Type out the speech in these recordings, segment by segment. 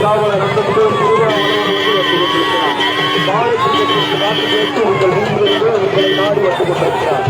காவலர் அந்த முதல் பாரதத்திற்கு நாட்டு கேட்டு உங்கள் வீடுகளிலே உங்களை நாடு வந்து கொண்டிருக்கிறார்.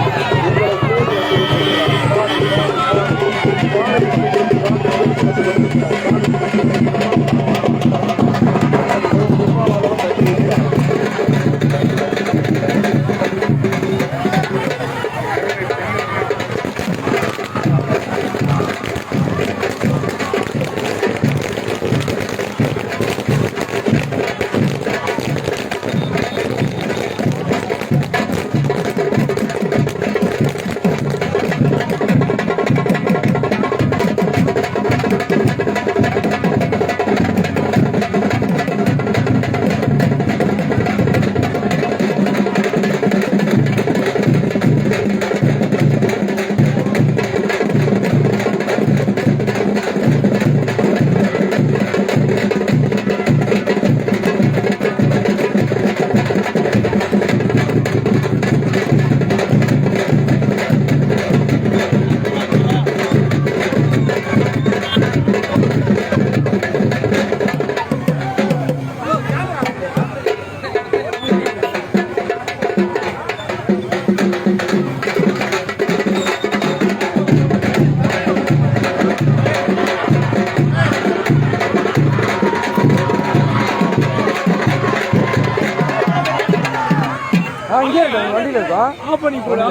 வண்டியில் இருக்கா ஆஃப் பண்ணி போடு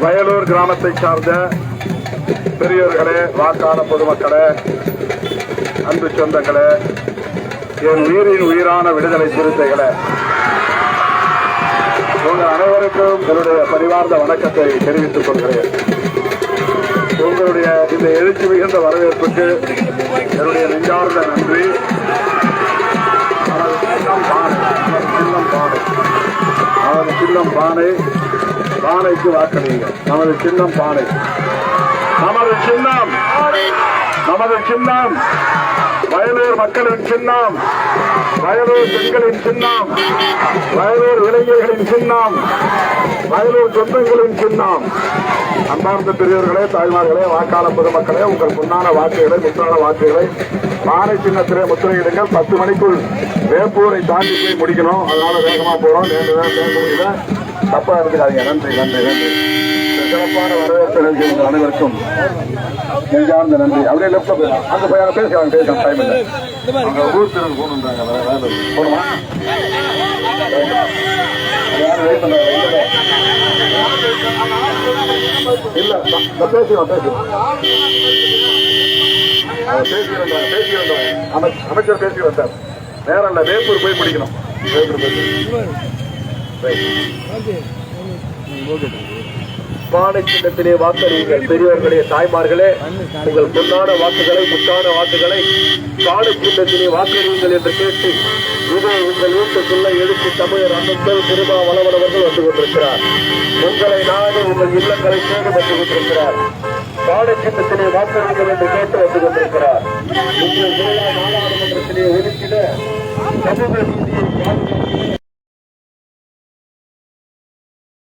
வயலூர் கிராமத்தை சார்ந்த பெரியோர்களே, வாக்காள பொதுமக்களே, அன்பு சொந்தங்களே, என் உயிரின் உயிரான விடுதலை சிறுத்தைகளே, உங்கள் அனைவருக்கும் என்னுடைய பரிவார்ந்த வணக்கத்தை தெரிவித்துக் கொள்கிறேன். உங்களுடைய இந்த எழுச்சி மிகுந்த வரவேற்புக்கு என்னுடைய நெஞ்சார்ந்த நன்றி. நமது சின்னம் பானை, பானைக்கு வாக்களிங்க. நமது சின்னம் பானை, நமது சின்னம், நமது சின்னம் வயலூர் மக்களின் சின்னம், வயலூர் பெண்களின் சின்னம், வயலூர் இளைஞர்களின் சின்னம், வயலூர் சொந்தங்களின் சின்னம். அன்பார்ந்த பெரியவர்களே, தாய்மார்களே, வாக்காள பொதுமக்களே, உங்கள் பொன்னான வாக்குகளை, முத்தான வாக்குகளை பானை சின்னத்திலே முத்திரையிடுங்கள். 10 மணிக்குள் வேப்பூரை தாண்டி போய் முடிக்கணும். அதனால வேகமா போறோம். முடியல, தப்பா இருந்துக்காதீங்க. நன்றி நன்றி நன்றி. சிறப்பான வரவேற்பு நிகழ்ச்சி அனைவருக்கும் நெஞ்சார்ந்த நன்றி. அப்படியே லெப்ட்ல போயிடலாம். அங்க போய் அங்க பேசலாம் டைம் இல்லை. அங்க ஊர் திறன் போகணுன்றாங்க. போகணுமா? யாரும் வெயிட் பண்ண இல்ல, பேசிடுவோம் அமைச்சர் பேசி வந்தார். நேரம் இல்ல, வேப்பூர் போய் முடிக்கணும். பானை சின்னத்திலே வாக்களியுங்கள். பெரியவர்களே, தாய்மார்களே, உங்கள் பொன்னான வாக்குகளை, முத்தான வாக்குகளை பானை சின்னத்திலே வாக்களியுங்கள் என்று கேட்டு இதோ உங்கள் வீட்டுக்குள்ள எழுச்சி தமிழர் அண்ணன் திருமா வளவனவர்கள் வந்து கொண்டிருக்கிறார். உங்களை நாடு உங்கள் இல்லங்களை தேடி வந்து கொண்டிருக்கிறார். பானை சின்னத்திலே வாக்களியுங்கள் என்று கேட்டு வந்து கொண்டிருக்கிறார். உங்கள் நாடாளுமன்றத்திலே ஒதுக்கிட சமூக நீதியை பாதுகாக்க